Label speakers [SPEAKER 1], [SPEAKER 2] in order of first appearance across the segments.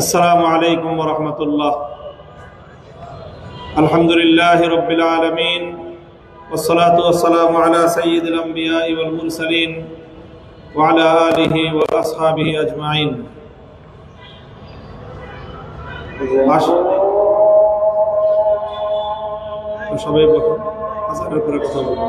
[SPEAKER 1] আসসালামু আলাইকুম ওয়া রাহমাতুল্লাহ। আলহামদুলিল্লাহি রাব্বিল আলামিন ওয়াসসালাতু ওয়াসসালামু আলা সাইয়্যিদিল আমবিয়াই ওয়াল মুরসালিন ওয়া আলা আলিহি ওয়া আসহাবিহি আজমাইন। সবাই বলুন আযানের পরে কথা বলবো।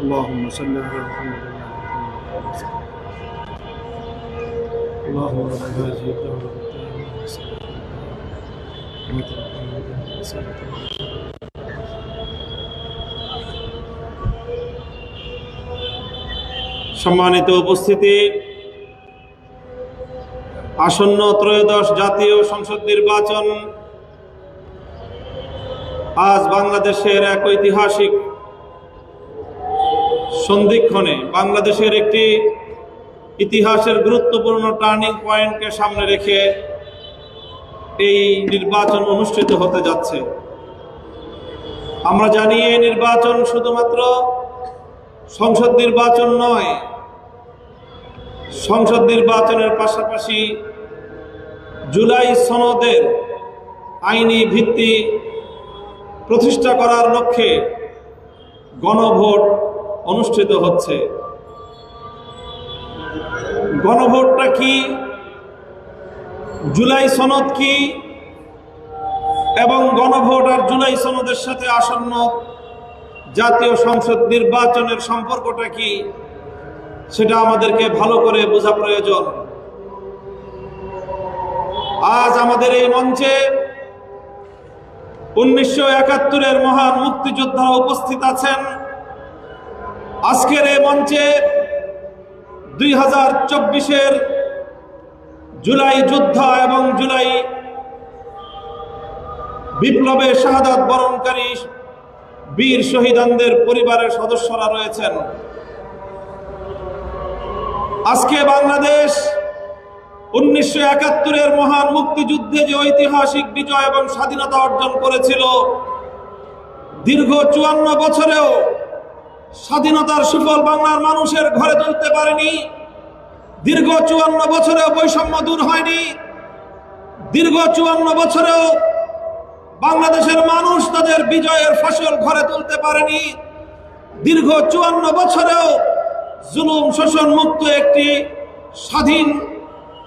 [SPEAKER 1] اللهم صل على محمد اللهم رب هذه الدعوة সম্মানিত উপস্থিতি, আসন্ন ত্রয়োদশ জাতীয় সংসদ নির্বাচন আজ বাংলাদেশের এক ঐতিহাসিক সন্ধিক্ষণে, বাংলাদেশের একটি ইতিহাসের গুরুত্বপূর্ণ টার্নিং পয়েন্টকে সামনে রেখে এই নির্বাচন অনুষ্ঠিত হতে যাচ্ছে। আমরা জানি এই নির্বাচন শুধুমাত্র সংসদ নির্বাচন নয়, সংসদ নির্বাচনের পাশাপাশি জুলাই সনদের আইনি ভিত্তি প্রতিষ্ঠা করার লক্ষ্যে গণভোট অনুষ্ঠিত হচ্ছে। গণভোটটা কি, জুলাই সনদ কি এবং গণভোট আর জুলাই সনদের সাথে আসন্ন জাতীয় সংসদ নির্বাচনের সম্পর্কটা কি, সেটা আমাদেরকে ভালো করে বোঝা প্রয়োজন। আজ আমাদের এই মঞ্চে 1971-এর মহান মুক্তিযোদ্ধারা উপস্থিত আছেন। আজকের এই মঞ্চে 2024-এর জুলাই যোদ্ধা এবং জুলাই বিপ্লবে শাহাদাত বরণকারী বীর শহীদদের পরিবারের সদস্যরা রয়েছেন। আজকে বাংলাদেশ 1971-এর মহান মুক্তিযুদ্ধে যে ঐতিহাসিক বিজয় এবং স্বাধীনতা অর্জন করেছিল, দীর্ঘ 54 বছরেও স্বাধীনতার সুফল বাংলার মানুষের ঘরে তুলতে পারেনি। দীর্ঘ 54 বছরেও বৈষম্য দূর হয়নি। দীর্ঘ 54 বছরেও বাংলাদেশের মানুষ তাদের বিজয়ের ফসল ঘরে তুলতে পারেনি। দীর্ঘ 54 বছরেও জুলুম শোষণ মুক্ত একটি স্বাধীন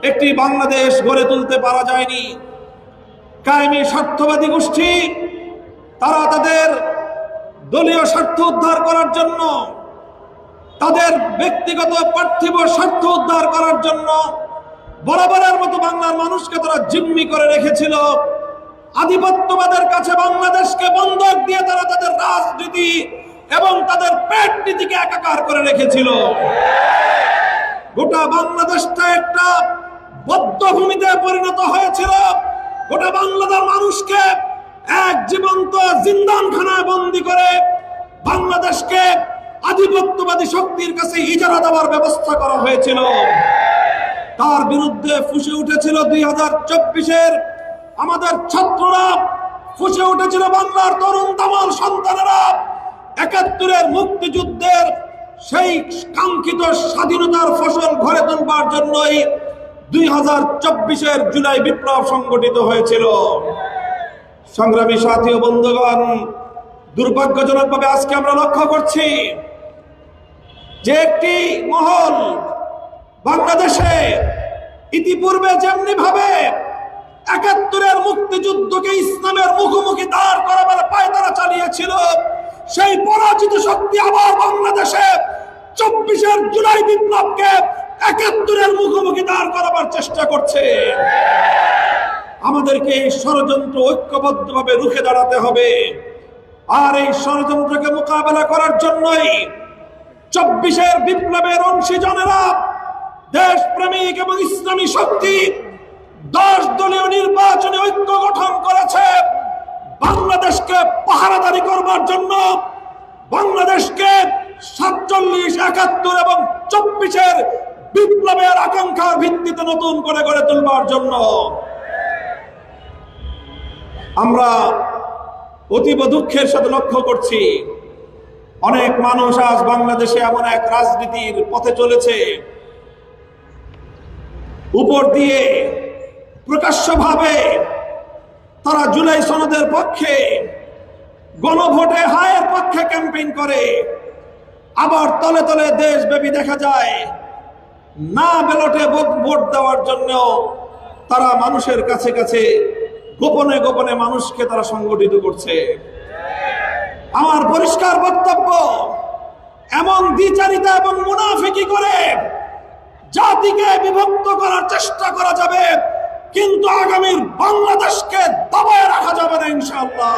[SPEAKER 1] একটি বাংলাদেশ গড়ে তুলতে পারা যায়নি। কায়েমি স্বার্থবাদী গোষ্ঠী তারা তাদের দলীয় স্বার্থ উদ্ধার করার জন্য, তাদের ব্যক্তিগত পার্থিব স্বার্থ উদ্ধার করার জন্য বরাবরের মতো বাংলার মানুষকে তারা জিম্মি করে রেখেছিল। আধিপত্যবাদের কাছে বাংলাদেশকে বন্ধক দিয়ে তারা তাদের রাজনীতি এবং তাদের পেট নীতিকে একাকার করে রেখেছিল। গোটা বাংলাদেশটা একটা বদ্ধভূমিতে পরিণত হয়েছিল। গোটা বাংলাদেশের মানুষকে এক জীবন্ত জিন্দানখানায় বন্দী করে বাংলাদেশকে আধিপত্যবাদী শক্তির কাছে ইজারা দেওয়ার ব্যবস্থা করা হয়েছিল। তার বিরুদ্ধে ফুঁসে উঠেছিল 2024-এর আমাদের ছাত্ররা, ফুঁসে উঠেছিল বাংলার তরুণ তামাল সন্তানেরা। 71-এর মুক্তিযুদ্ধের সেই কাঙ্ক্ষিত স্বাধীনতার ফসল ঘরে তুলবার জন্যই 2024-এর জুলাই বিপ্লব সংগঠিত হয়েছিল। সংগ্রামী সাথী ও বন্ধুগণ, দুর্ভাগ্যজনকভাবে আজকে আমরা লক্ষ্য করছি যে একটি মহল বাংলাদেশে ইতিপূর্বে যেমনি ভাবে 71-এর মুক্তিযুদ্ধকে ইসলামের মুখোমুখি দাঁড় করাবার পায়তারা চালিয়েছিল, সেই পরাজিত শক্তি আবার বাংলাদেশে 24-এর জুলাই বিপ্লবকে 71-এর মুখোমুখি দাঁড় করাবার চেষ্টা করছে। আমাদেরকে এই ষড়যন্ত্র ঐক্যবদ্ধভাবে রুখে দাঁড়াতে হবে। আর এই ষড়যন্ত্রকে মোকাবেলা করার জন্যই 24-এর বিপ্লবের অংশীজনেরা, দেশপ্রেমিক এবং ইসলামী শক্তি 10 দলীয় নির্বাচনে ঐক্য গঠন করেছে বাংলাদেশকে পাহারাদারি করবার জন্য, বাংলাদেশকে 47, 71 এবং 24-এর বিপ্লবের আকাঙ্ক্ষার ভিত্তিতে নতুন করে গড়ে তুলবার জন্য। আমরা অতীব দুঃখের সাথে লক্ষ্য করছি, অনেক মানুষ আজ বাংলাদেশে এমন এক রাজনীতির পথে চলেছে, উপর দিয়ে প্রকাশ্যভাবে তারা জুলাই সনদের পক্ষে, গণভোটে হায়ের পক্ষে ক্যাম্পেইন করে, আবার তলে তলে দেশব্যাপী দেখা যায় না ব্যালটে ভোট দেওয়ার জন্য তারা মানুষের কাছে কাছে গোপনে গোপনে মানুষকে তারা সংগঠিত করছে। আমার পরিষ্কার বক্তব্য, এমন দ্বিচারিতা এবং মুনাফিকি করে জাতিকে বিভক্ত করার চেষ্টা করা যাবে, কিন্তু আগামীর বাংলাদেশকে দবায় রাখা যাবে না ইনশাআল্লাহ।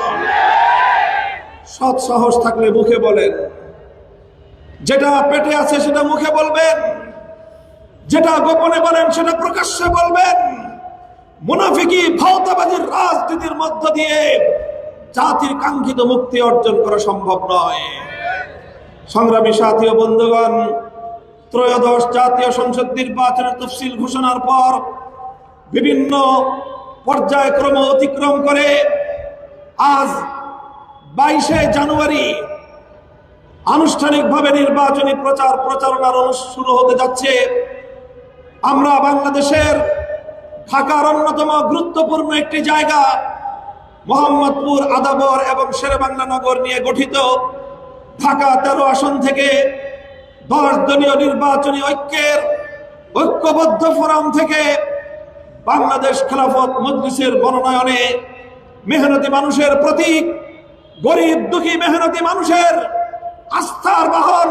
[SPEAKER 1] সৎ সাহস থাকলে মুখে বলেন, যেটা পেটে আছে সেটা মুখে বলবেন, যেটা গোপনে বলেন সেটা প্রকাশ্যে বলবেন। মুনাফিকি ভাওতাবাজির রাজনীতির মধ্য দিয়ে জাতির কাঙ্ক্ষিত মুক্তি অর্জন করা সম্ভব নয়। সংগ্রামী সাথী ও বন্ধুগণ, ত্রয়োদশ জাতীয় সংসদ নির্বাচনের তফসিল ঘোষণার পর বিভিন্ন পর্যায়ক্রম অতিক্রম করে আজ 22শে জানুয়ারি আনুষ্ঠানিকভাবে নির্বাচনী প্রচারণার শুরু হতে যাচ্ছে। আমরা বাংলাদেশের ঢাকার অন্যতম গুরুত্বপূর্ণ একটি জায়গা মোহাম্মদপুর, আদাবর এবং শেরেবাংলা নগর নিয়ে গঠিত ঢাকা 13 আসন থেকে 10 দলীয় নির্বাচনী ঐক্যবদ্ধ ফোরাম থেকে বাংলাদেশ খেলাফত মজলিসের মনোনয়নে মেহনতি মানুষের প্রতীক, গরিব দুঃখী মেহনতি মানুষের আস্থার বাহন,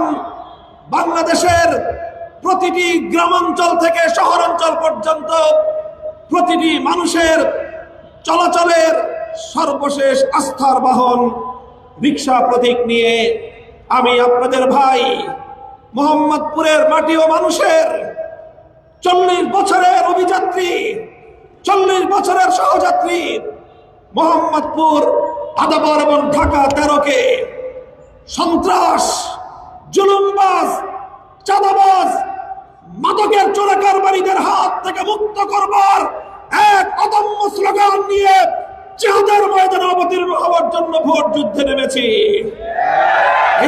[SPEAKER 1] বাংলাদেশের প্রতিটি গ্রামাঞ্চল থেকে শহরাঞ্চল পর্যন্ত প্রতিটি মানুষের চলাচলের সর্বশেষ আস্থার বাহন রিকশা প্রতীক নিয়ে আমি আপনাদের ভাই মোহাম্মদপুরের মাটি ও মানুষের 40 বছরের অভিযাত্রী, 40 বছরের সহযাত্রী মোহাম্মদপুর, আদাবর এবং ঢাকা 13-কে সন্ত্রাস, জুলুমবাজ, চাঁদাবাজ, মাদকের চোরাকারবারীদের হাত থেকে মুক্ত করবার এক অদম্য স্লোগান নিয়ে জিহাদের ময়দানে অবতীর্ণ হওয়ার জন্য ভোট যুদ্ধে নেমেছি।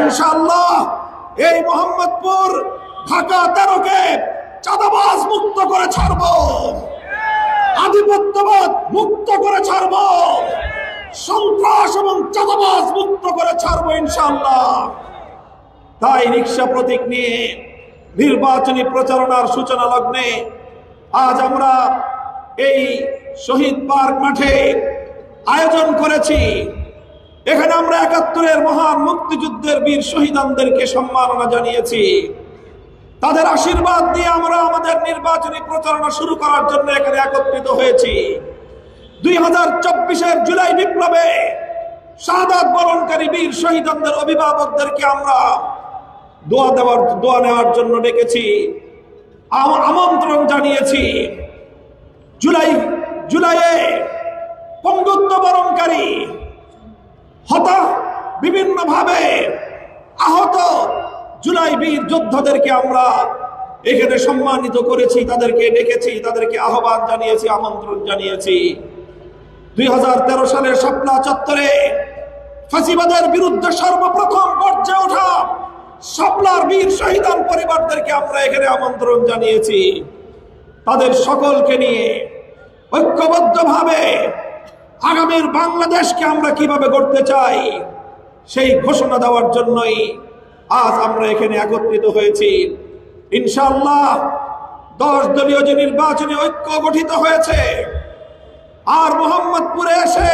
[SPEAKER 1] ইনশাআল্লাহ এই মোহাম্মদপুর, ঢাকা 13-কে চাঁদাবাজ মুক্ত করে ছাড়ব, আধিপত্যবাদ মুক্ত করে ছাড়ব, সন্ত্রাস এবং চাঁদাবাজ মুক্ত করে ছাড়ব ইনশাআল্লাহ। তাই রিকশা প্রতীক নিয়ে নির্বাচনী প্রচারণার সূচনা লগ্নে আজ আমরা এই শহীদ পার্ক মাঠে আয়োজন করেছি। এখানে আমরা 71-এর মহান মুক্তিযুদ্ধের বীর শহীদানদেরকে সম্মাননা জানিয়েছি। তাদের আশীর্বাদ নিয়ে আমরা আমাদের নির্বাচনী প্রচারণা শুরু করার জন্য এখানে একত্রিত হয়েছি। 2024-এর জুলাই বিপ্লবে শাহাদাত বরণকারী বীর শহীদানদের অভিভাবকদেরকে আমরা দোয়া নেওয়ার জন্য ডেকেছি, আমন্ত্রণ জানিয়েছি। জুলাইয়ে পঙ্গুত্ব বরণকারী, বিভিন্নভাবে আহত জুলাই বীর যোদ্ধাদেরকে আমরা এখানে সম্মানিত করেছি, তাদেরকে ডেকেছি, তাদেরকে আহ্বান জানিয়েছি, আমন্ত্রণ জানিয়েছি। 2013 সালের শাপলা চত্বরে ফাঁসিবাদের বিরুদ্ধে সর্বপ্রথম গর্জে ওঠা শাপলার বীর শহীদান পরিবারদেরকে আমরা এখানে আমন্ত্রণ জানিয়েছি। তাদের সকলকে নিয়ে ঐক্যবদ্ধভাবে আগামীর বাংলাদেশকে আমরা কিভাবে গড়তে চাই সেই ঘোষণা দেওয়ার জন্যই আজ আমরা এখানে একত্রিত হয়েছি। ইনশাআল্লাহ 10 দলীয় যে নির্বাচনী ঐক্য গঠিত হয়েছে, আর মোহাম্মদপুরে এসে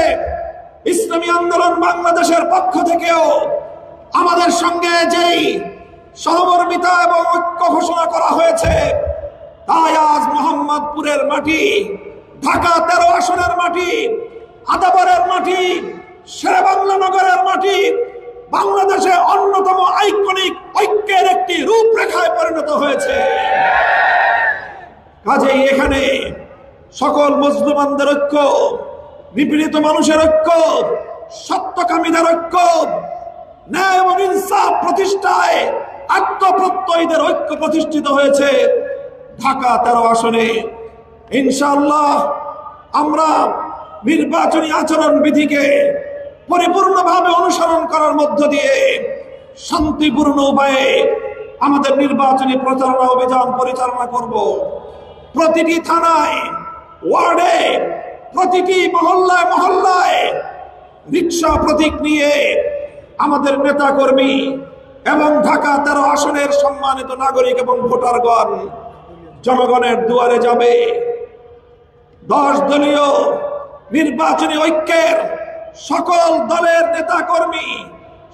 [SPEAKER 1] ইসলামী আন্দোলন বাংলাদেশের পক্ষ থেকেও আমাদের সঙ্গে যেই সহমর্মিতা এবং ঐক্য ঘোষণা করা হয়েছে, তাই আজ মোহাম্মদপুরের মাটি, ঢাকা 13 আসনের মাটি, আদাবরের মাটি, শেরেবাংলা নগরের মাটি বাংলাদেশে অন্যতম আইকনিক ঐক্যের একটি রূপরেখায় পরিণত হয়েছে। কাজেই এখানে সকল মুসলমানদের ঐক্য, নিপীড়িত মানুষের ঐক্য, সত্যকামীদের ঐক্য, ন্যায় এবং ইনসাফ প্রতিষ্ঠায় আত্মপ্রত্যয়ীদের ঐক্য প্রতিষ্ঠিত হয়েছে ঢাকা 13 আসনে। ইনশাআল্লাহ আমরা নির্বাচনী আচরণ বিধিকে পরিপূর্ণভাবে অনুসরণ করার মধ্য দিয়ে শান্তিপূর্ণ উপায়ে আমাদের নির্বাচনী প্রচারণা অভিযান পরিচালনা করব। প্রতিটি থানায়, ওয়ার্ডে, প্রতিটি মহল্লায় মহল্লায় রিকশা প্রতীক নিয়ে আমাদের নেতাকর্মী এবং ঢাকা 13 আসনের সম্মানিত নাগরিক এবং ভোটারগণ জনগণের দুয়ারে যাবে। 10 দলীয় নির্বাচনী ঐক্যের সকল দলের নেতাকর্মী,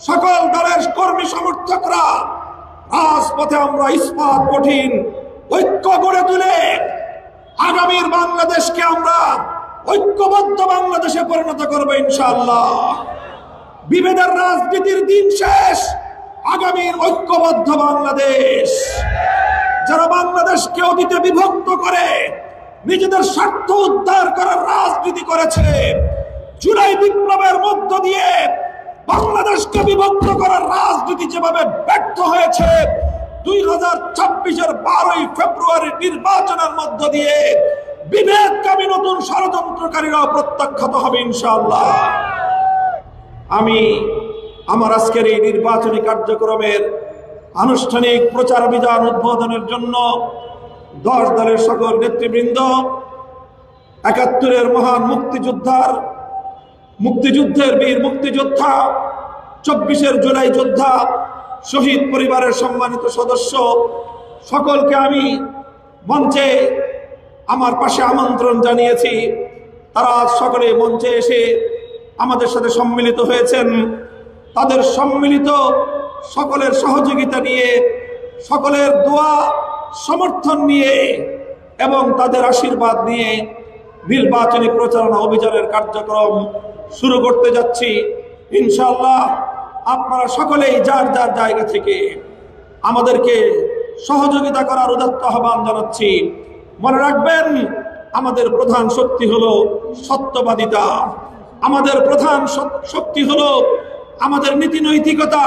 [SPEAKER 1] সকল দলের কর্মী সমর্থকরা রাজপথে আমরা ইস্পাত কঠিন ঐক্য গড়ে তুলে আগামীর বাংলাদেশকে আমরা ঐক্যবদ্ধ বাংলাদেশে পরিণত করবো ইনশাআল্লাহ। বিভেদের রাজনীতির দিন শেষ, আগামীর ঐক্যবদ্ধ বাংলাদেশ। যারা বাংলাদেশকে অতীতে বিভক্ত করে নিজেদের স্বার্থ উদ্ধার করার রাজনীতি করেছে, জুলাই বিপ্লবের মধ্য দিয়ে বাংলাদেশকে বিভক্ত করার রাজনীতি যেভাবে ব্যর্থ হয়েছে, 2026-এর 12 ফেব্রুয়ারি নির্বাচনের মধ্য দিয়ে বিভেদকামী নতুন ষড়যন্ত্রকারীরাও প্রত্যাখ্যাত হবে ইনশাআল্লাহ। আমি আমার আজকের এই নির্বাচনী কার্যক্রমের আনুষ্ঠানিক প্রচার অভিযান উদ্বোধনের জন্য 10 দলের সকল নেতৃবৃন্দ, 71-এর মহান মুক্তিযুদ্ধের বীর মুক্তিযোদ্ধা, 24-এর জুলাই যোদ্ধা, শহীদ পরিবারের সম্মানিত সদস্য সকলকে আমি মঞ্চে আমার পাশে আমন্ত্রণ জানিয়েছি। তারা সকলে মঞ্চে এসে আমাদের সাথে সম্মিলিত হয়েছেন। তাদের সম্মিলিত সকলের সহযোগিতা নিয়ে, সকলের দোয়া সমর্থন নিয়ে এবং তাদের আশীর্বাদ নিয়ে নির্বাচনী প্রচারণা অভিযানের কার্যক্রম শুরু করতে যাচ্ছি। ইনশাআল্লাহ আপনারা সকলেই যার যার জায়গা থেকে আমাদেরকে সহযোগিতা করার উদাত্ত আহ্বান জানাচ্ছি। মনে রাখবেন, আমাদের প্রধান শক্তি হলো সত্যবাদিতা, আমাদের প্রধান শক্তি হলো আমাদের নীতি নৈতিকতা।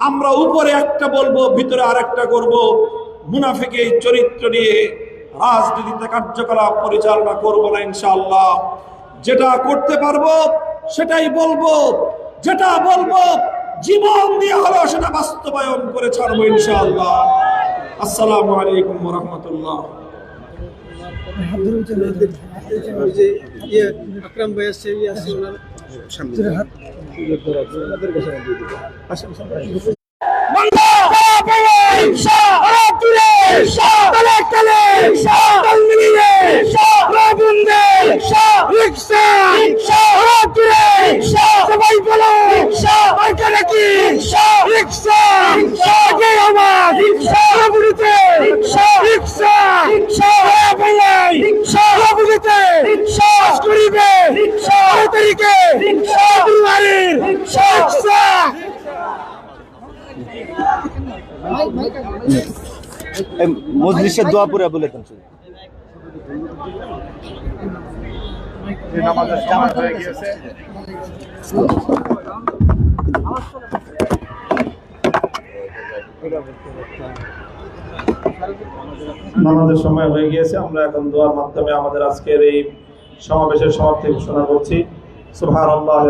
[SPEAKER 1] আমরা উপরে একটা বলবো, ভিতরে আরেকটা করব। মুনাফিকের চরিত্র নিয়ে রাজনীতিতে কার্যকলাপ পরিচালনা করব না ইনশাআল্লাহ। যেটা করতে পারবো সেটাই বলবো, যেটা বলবো জীবন দিয়ে হলো সেটা বাস্তবায়ন করে ছাড়বো ইনশাআল্লাহ। আসসালামু আলাইকুম ওয়া রাহমাতুল্লাহ।
[SPEAKER 2] আকরাম ভাই আসছে,
[SPEAKER 3] মজলিসের দোয়া পড়ে বলে দেন।
[SPEAKER 4] নামাজের জামাত হয়ে গিয়েছে। নামাজের সময় হয়ে গিয়েছে। আমরা এখন দোয়ার মাধ্যমে আমাদের আজকের এই সমাবেশের সমাপ্তি ঘোষণা করছি। সুবহানাল্লাহ।